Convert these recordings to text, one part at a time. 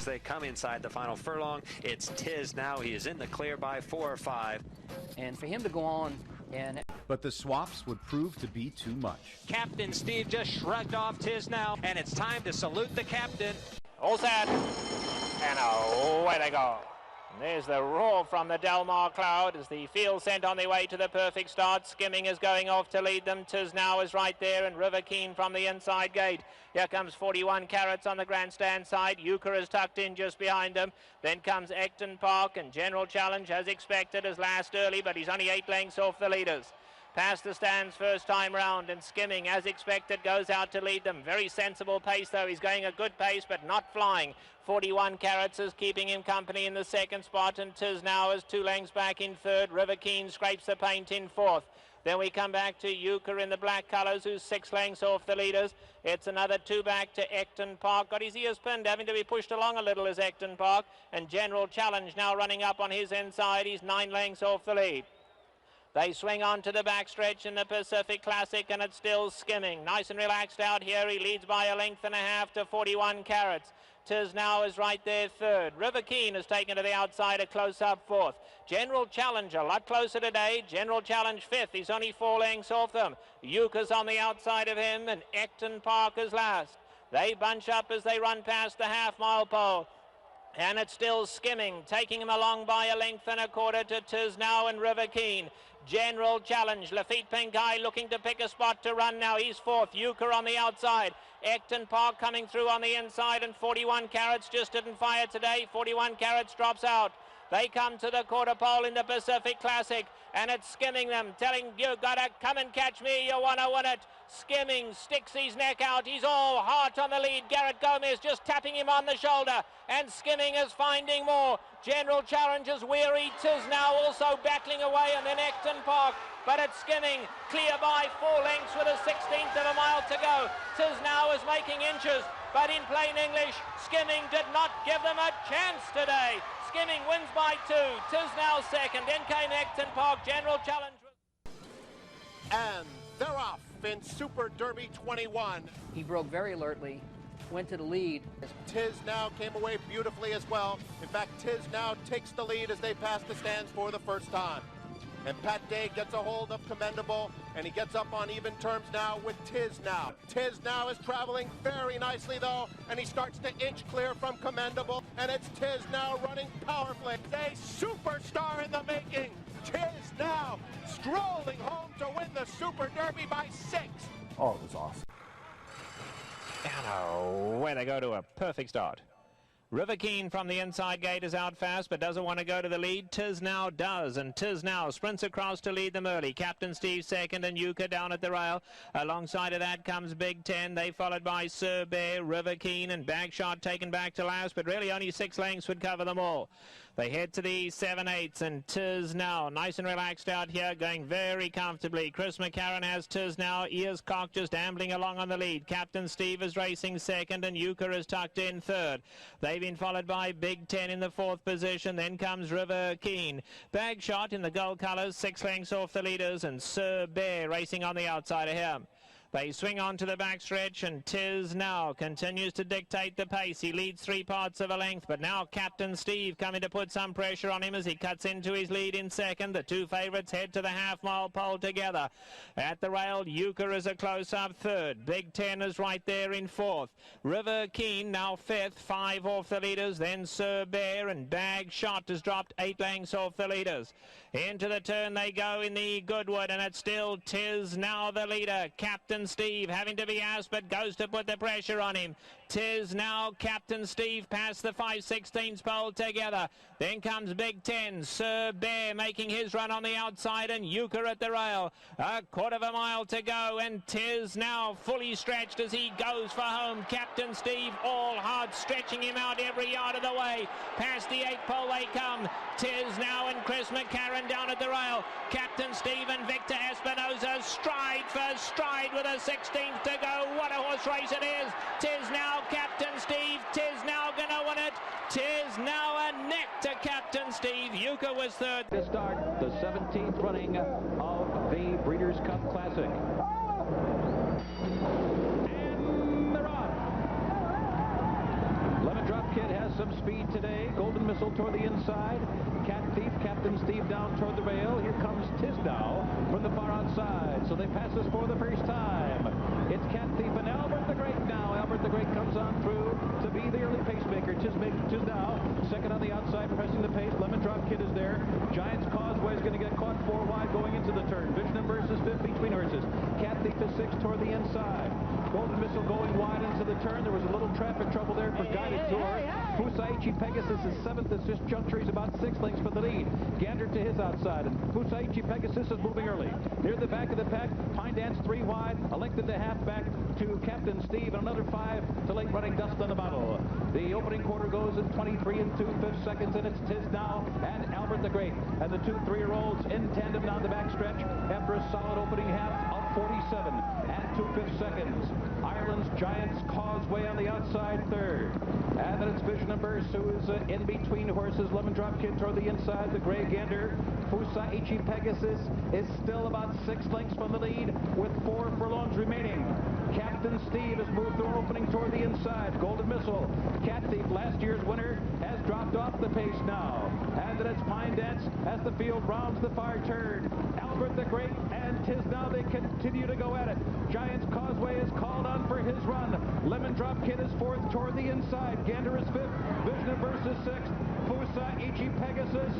they come inside the final furlong. It's Tiznow. He is in the clear by 4 or 5. And for him to go on and... But the swaps would prove to be too much. Captain Steve just shrugged off Tiznow, and it's time to salute the captain. All set. And away they go. There's the roar from the Delmar cloud as the field sent on their way to the perfect start. Skimming is going off to lead them. Tiznow is right there, and River Keen from the inside gate. Here comes 41 Carats on the grandstand side. Euchre is tucked in just behind him. Then comes Acton Park, and General Challenge, as expected, is last early, but he's only 8 lengths off the leaders. Past the stands first time round, and Skimming, as expected, goes out to lead them. Very sensible pace, though. He's going a good pace, but not flying. 41 Carats is keeping him company in the second spot, and Tiznow is 2 lengths back in third. River Keen scrapes the paint in fourth. Then we come back to Euchre in the black colours, who's 6 lengths off the leaders. It's another 2 back to Acton Park. Got his ears pinned, having to be pushed along a little as Acton Park. And General Challenge now running up on his inside. He's 9 lengths off the lead. They swing on to the backstretch in the Pacific Classic, and it's still Skimming. Nice and relaxed out here. He leads by 1.5 lengths to 41 Carats. Tiznow is right there third. River Keen has taken to the outside, a close-up fourth. General Challenge a lot closer today. General Challenge fifth. He's only 4 lengths off them. Euchre's on the outside of him, and Acton Park is last. They bunch up as they run past the half-mile pole. And it's still Skimming, taking him along by 1.25 lengths to Tiznow and River Keen. General Challenge, Lafitte Pink-Eye looking to pick a spot to run now. He's fourth. Euchre on the outside. Acton Park coming through on the inside, and 41 Carats just didn't fire today. 41 Carats drops out. They come to the quarter pole in the Pacific Classic, and it's Skimming them, telling you gotta come and catch me, you wanna win it. Skimming sticks his neck out. He's all heart on the lead. Garrett Gomez just tapping him on the shoulder, and Skimming is finding more. General Challenge is weary. Tiznow also battling away, and then Acton Park. But it's Skimming clear by 4 lengths with a 16th of a mile to go. Tiznow is making inches, but in plain English, Skimming did not give them a chance today. Skimming wins by 2. Tiznow second. Then came Acton Park. General Challenge. And they're off in Super Derby 21. He broke very alertly, went to the lead. Tiznow came away beautifully as well. In fact, Tiznow takes the lead as they pass the stands for the first time. And Pat Day gets a hold of Commendable, and he gets up on even terms now with Tiznow. Tiznow is traveling very nicely, though, and he starts to inch clear from Commendable, and it's Tiznow running powerfully. A superstar in the making. Tiznow strolling home to win the Super Derby by 6. Oh, it was awesome. And away they go to a perfect start. River Keen from the inside gate is out fast, but doesn't want to go to the lead. Tiznow does, and Tiznow sprints across to lead them early. Captain Steve second, and Euchre down at the rail. Alongside of that comes Big Ten. They followed by Sir Bear, River Keen, and Bagshot taken back to last, but really only 6 lengths would cover them all. They head to the 7/8, and Tiznow nice and relaxed out here, going very comfortably. Chris McCarron has Tiznow, ears cocked, just ambling along on the lead. Captain Steve is racing second, and Euchre is tucked in third. They've been followed by Big Ten in the 4th position. Then comes River Keen. Bagshot in the gold colours, 6 lengths off the leaders, and Sir Bear racing on the outside of him. They swing on to the backstretch, and Tiznow continues to dictate the pace. He leads 3 parts of a length, but now Captain Steve coming to put some pressure on him as he cuts into his lead in second. The 2 favourites head to the half-mile pole together. At the rail, Euchre is a close-up third. Big Ten is right there in 4th. River Keen now 5th, 5 off the leaders. Then Sir Bear, and Bagshot has dropped 8 lengths off the leaders. Into the turn they go in the Goodwood, and it's still Tiznow the leader. Captain Steve having to be asked, but goes to put the pressure on him. Tiznow, Captain Steve past the 5/16 pole together. Then comes Big Ten. Sir Bear making his run on the outside, and Euchre at the rail. A 1/4 mile to go, and Tiznow fully stretched as he goes for home. Captain Steve all hard, stretching him out every yard of the way. Past the 8 pole they come. Tiznow and Chris McCarron down at the rail. Captain Steve and Victor Espinosa stride for stride with a 16th to go. What a horse race it is. Tiznow, Captain Steve. Tiznow gonna win it. Tiznow a neck to Captain Steve. Euchre was third. To start the 17th running of the Breeders' Cup Classic. And they're off. Lemon Drop Kid has some speed today. Golden Missile toward the inside. Cat Thief, Captain Steve down toward the rail. Here comes Tiznow from the far outside. So they pass us for the first time. It's Cat Thief and Albert the Great now. Albert the Great comes on through to be the early pacemaker. Tiznow second on the outside, pressing the pace. Lemon Drop Kid is there. Giant's Causeway is going to get caught 4 wide going into the turn. Vision versus 5th between horses. Cat Thief is 6th toward the inside. Golden Missile going wide into the turn. There was a little traffic trouble there for Guided Tour. Fusaichi Pegasus is 7th at this juncture. He's about 6 lengths for the lead. Gander to his outside, and Fusaichi Pegasus is moving early. Near the back of the pack, Pine Dance 3 wide, a length and a half back to Captain Steve, and another 5 to late running Dust on the Bottle. The opening quarter goes in 23 2/5 seconds, and it's Tiznow and Albert the Great. And the 2 3-year-olds in tandem down the backstretch after a solid opening half of 47 2/5 seconds. Ireland's Giant's Causeway on the outside third. And then it's Vision and Burst, who is in between horses. Lemon Drop Kid toward the inside. The Gray Gander. Fusaichi Pegasus is still about 6 lengths from the lead with 4 furlongs remaining. Captain Steve has moved through opening toward the inside. Golden Missile. Cat Thief, last year's winner, has dropped off the pace now. And then it's Pine Dance as the field rounds the far turn. Albert the Great and Tiznow, they continue to go at it. Giant's Causeway is called on for his run. Lemon Drop Kid is 4th toward the inside. Gander is 5th. Vision versus 6th. Fusaichi Pegasus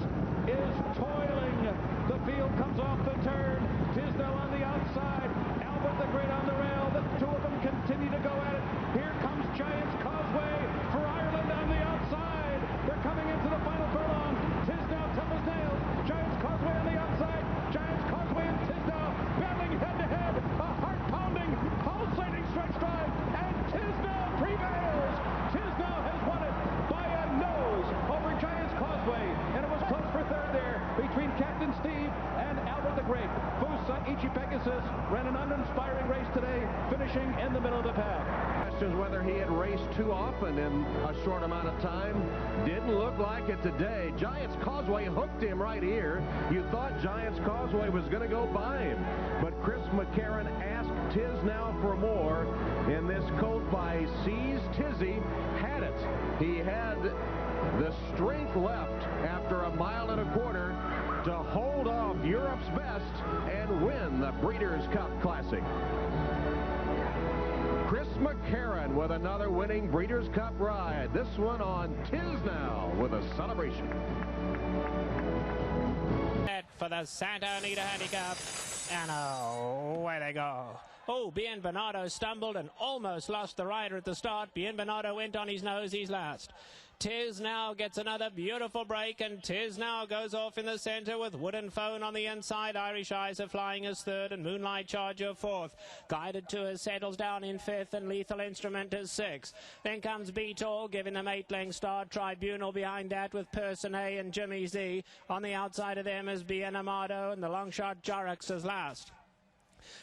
is toiling. The field comes off the turn. Tiznow on the outside. Albert the Great on the rail. The 2 of them continue to go at it. Here comes Giant's Causeway for Ireland on the outside. They're coming into the final furlong. Tiznow tough as nails. Giant's Causeway on the outside. Giant's Causeway and Tiznow battling head-to-head. A heart-pounding, pulsating stretch drive, and Tiznow prevails. Tiznow has won it by a nose over Giant's Causeway, and it was close for third there between Captain Steve and Albert the Great. Fusaichi Pegasus ran an uninspiring race today, finishing in the middle of the pack. Questions whether he had raced too often in a short amount of time. Didn't look like it today. Giant's Causeway hooked him right here. You thought Giant's Causeway was going to go by him, but Chris McCarron asked Tiznow for more in this colt by C's Tizzy. Had it. He had the strength left after a mile and a quarter to hold off Europe's best and win the Breeders' Cup Classic. Chris McCarron with another winning Breeders' Cup ride. This one on Tiznow with a celebration. For the Santa Anita Handicap, and away they go. Oh, Bien Bernardo stumbled and almost lost the rider at the start. Bien Bernardo went on his nose, he's last. Tiznow gets another beautiful break, and Tiznow goes off in the centre with Wooden Phone on the inside. Irish Eyes are flying as 3rd, and Moonlight Charger 4th. Guided Tour settles down in 5th, and Lethal Instrument is 6th. Then comes Beat All, giving them 8-length start. Tribunal behind that with Personae and Jimmy Z. On the outside of them is Bien Amado, and the long shot Jorrocks is last.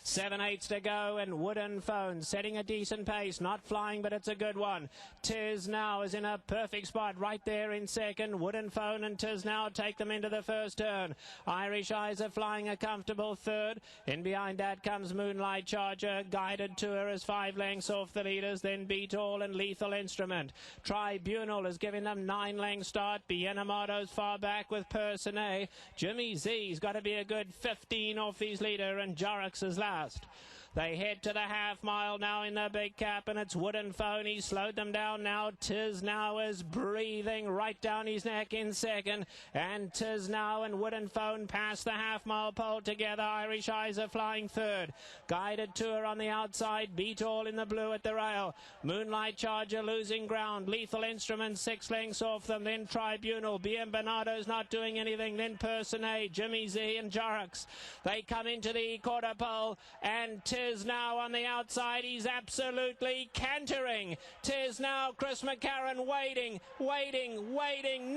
7/8 to go, and Wooden Phone setting a decent pace, not flying, but it's a good one. Tiznow is in a perfect spot right there in second. Wooden Phone and Tiznow take them into the first turn. Irish Eyes are flying a comfortable 3rd. In behind that comes Moonlight Charger. Guided Tour is 5 lengths off the leaders, then Beat All and Lethal Instrument. Tribunal is giving them 9-length start. Bien Amado's far back with Personae. Jimmy Z's got to be a good 15 off his leader, and Jorrocks is last. They head to the half mile now in the big cap, and it's Wooden Phone. He slowed them down now. Tiznow is breathing right down his neck in second, and Tiznow and Wooden Phone pass the half mile pole together. Irish Eyes are flying 3rd. Guided Tour on the outside. Beat All in the blue at the rail. Moonlight Charger losing ground. Lethal Instrument 6 lengths off them. Then Tribunal. Bien Bernardo's not doing anything. Then Personae, Jimmy Z and Jorrocks. They come into the quarter pole, and Tiznow on the outside. He's absolutely cantering. Tiznow, Chris McCarron waiting.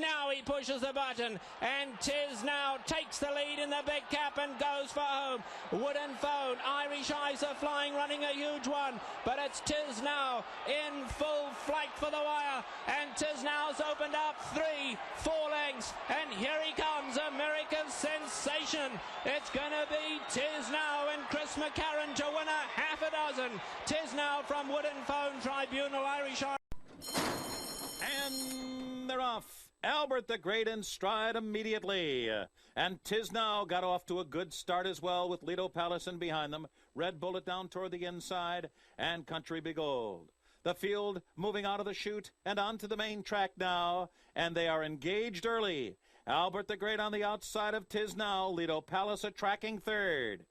Now he pushes the button, and Tiznow takes the lead in the big cap and goes for home. Wooden Phone, Irish Eyes are flying, running a huge one, but it's Tiznow in full flight for the wire, and Tiznow's opened up 3-4 lengths, and here he comes, America's sensation. It's going to be Tiznow and Chris McCarron to win a half a dozen. Tiznow from Wooden Phone, Tribunal, Irish Eyes. And And they're off. Albert the Great in stride immediately. And Tiznow got off to a good start as well with Lido Palace in behind them. Red Bullet down toward the inside and Country Be Gold. The field moving out of the chute and onto the main track now. And they are engaged early. Albert the Great on the outside of Tiznow. Lido Palace a tracking third.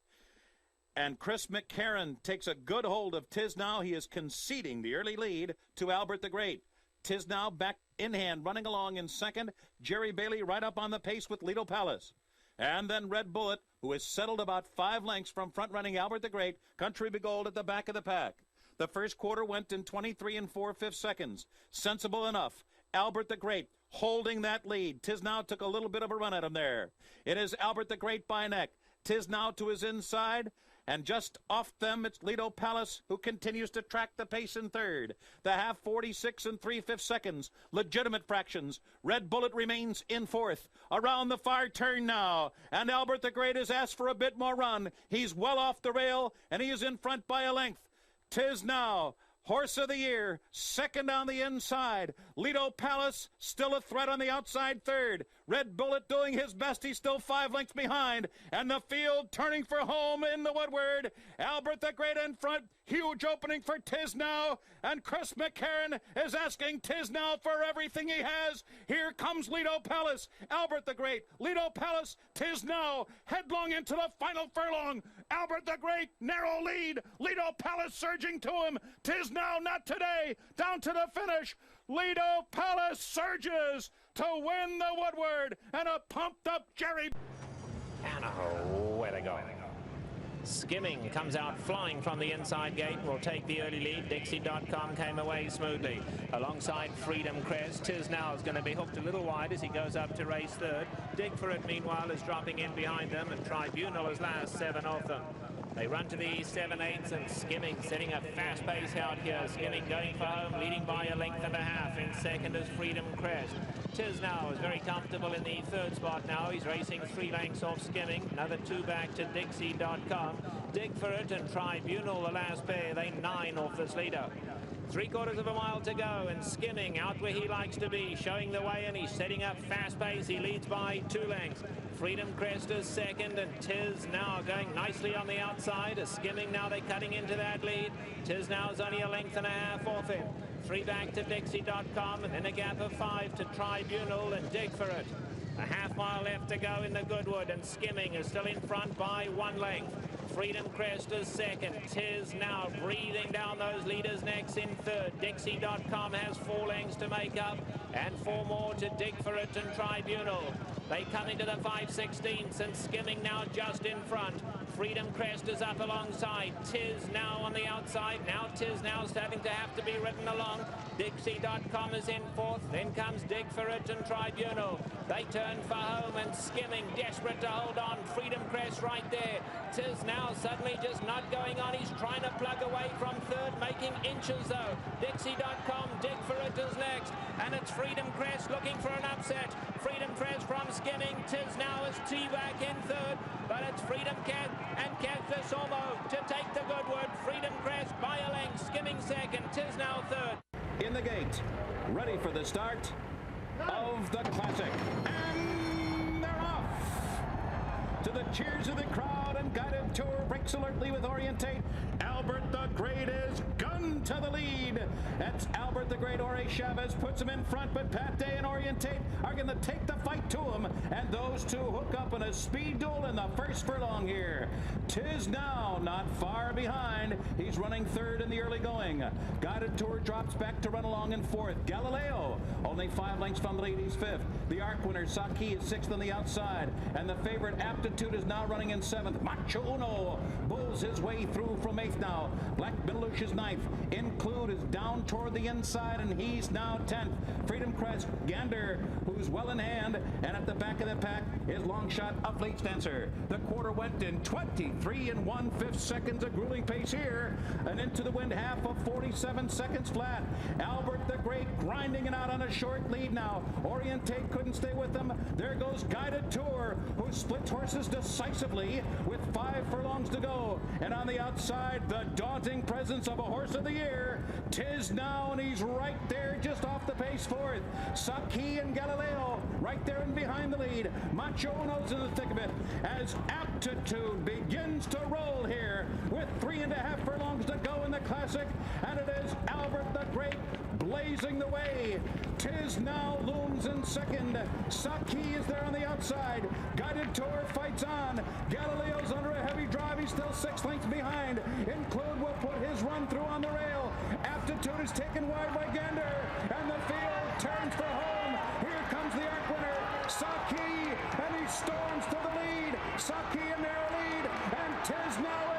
And Chris McCarron takes a good hold of Tiznow. He is conceding the early lead to Albert the Great. Tiznow back in hand, running along in second. Jerry Bailey right up on the pace with Lido Palace. And then Red Bullet, who is settled about 5 lengths from front-running Albert the Great. Country Be Gold at the back of the pack. The first quarter went in 23 and 4/5 seconds. Sensible enough. Albert the Great holding that lead. Tiznow took a little bit of a run at him there. It is Albert the Great by neck. Tiznow to his inside. And just off them, it's Lido Palace, who continues to track the pace in third. The half 46 and 3/5 seconds. Legitimate fractions. Red Bullet remains in fourth. Around the far turn now. And Albert the Great has asked for a bit more run. He's well off the rail, and he is in front by a length. Tiznow, Horse of the Year, second on the inside. Lido Palace, still a threat on the outside third. Red Bullet doing his best. He's still 5 lengths behind. And the field turning for home in the Woodward. Albert the Great in front. Huge opening for Tiznow. And Chris McCarron is asking Tiznow for everything he has. Here comes Lido Palace. Albert the Great. Lido Palace. Tiznow headlong into the final furlong. Albert the Great, narrow lead. Lido Palace surging to him. Tiznow not today. Down to the finish. Lido Palace surges to win the Woodward, and a pumped-up Jerry. And away they go. Skimming comes out flying from the inside gate, will take the early lead. Dixie.com came away smoothly. Alongside Freedom Crest, Tiznow is going to be hooked a little wide as he goes up to race third. Dig for It, meanwhile, is dropping in behind them, and Tribunal is last, 7 off them. They run to the 7/8 and Skimming setting a fast pace out here. Skimming going for home, leading by a length and a half. In second is Freedom Crest. Tiznow is very comfortable in the third spot now. He's racing 3 lengths off Skimming. Another 2 back to Dixie.com. Dig for It and Tribunal, the last pair. They 9 off this leader. 3/4 of a mile to go, and Skimming out where he likes to be, showing the way, and he's setting up fast pace. He leads by 2 lengths. Freedom Crest is second, and Tiznow going nicely on the outside. Skimming now, they're cutting into that lead. Tiznow is only a length and a half off him. 3 back to Dixie.com, and then a gap of 5 to Tribunal and Dig for It. A half mile left to go in the Goodwood, and Skimming is still in front by 1 length. Freedom Crest is second. Tiznow breathing down those leaders' necks in third. Dixie.com has 4 lengths to make up, and 4 more to Dig for It and Tribunal. They come into the 5/16, and Skimming now just in front. Freedom Crest is up alongside. Tiznow on the outside. Now Tiznow starting to have to be ridden along. Dixie.com is in fourth. Then comes Dig for It and Tribunal. They turn for home, and Skimming desperate to hold on. Freedom Crest right there. Tiznow suddenly just not going on. He's trying to plug away from third, making inches though. Dixie.com, Dig for It is next. And it's Freedom Crest looking for an upset. Freedom Crest from Skimming. Tiznow is T-back in third, but it's Freedom Cat and Cather Somo to take the Goodwood. Freedom Crest by a length. Skimming second. Tiznow third. In the gate, ready for the start of the Classic. And they're off! To the cheers of the crowd and guided tour, breaks alertly with Orientate. Albert the Great is gun to the lead. That's Albert the Great. Ore Chavez puts him in front, but Pat Day and Orientate are going to take the fight to him, and those two hook up in a speed duel in the first furlong here. Tiznow not far behind. He's running third in the early going. Guided Tour drops back to run along in fourth. Galileo only 5 lengths from the lead. He's fifth. The arc winner Saki is sixth on the outside, and the favorite Aptitude is now running in seventh. Macho Uno bulls his way through from eighth now. Black Belush is ninth. Include is down toward the inside, and he's now 10th. Freedom Crest, Gander, who's well in hand, and at the back of the pack is Long Shot of Fleet Stancer. The quarter went in 23 and 1/5 seconds, a grueling pace here, and into the wind half of 47 seconds flat. Albert the Great grinding it out on a short lead now. Orientate couldn't stay with them. There goes Guided Tour, who splits horses decisively with 5 furlongs to go. And on the outside, the daunting presence of a Horse of the Year, Tiznow, and he's right there just off the pace fourth. Saki and Galileo right there and behind the lead. Macho Uno's in the thick of it as Aptitude begins to roll here with 3.5 furlongs to go in the Classic. And it is Albert the Great blazing the way. Tiznow looms in second. Saki is there on the outside. Guided Tour fights on. Galileo's under a heavy drive. He's still 6 lengths behind. Include will put his run through on the rail. Aptitude is taken wide by Gander. And the field turns for home. Here comes the arc winner, Saki. And he storms to the lead. Saki in their lead. And Tiznow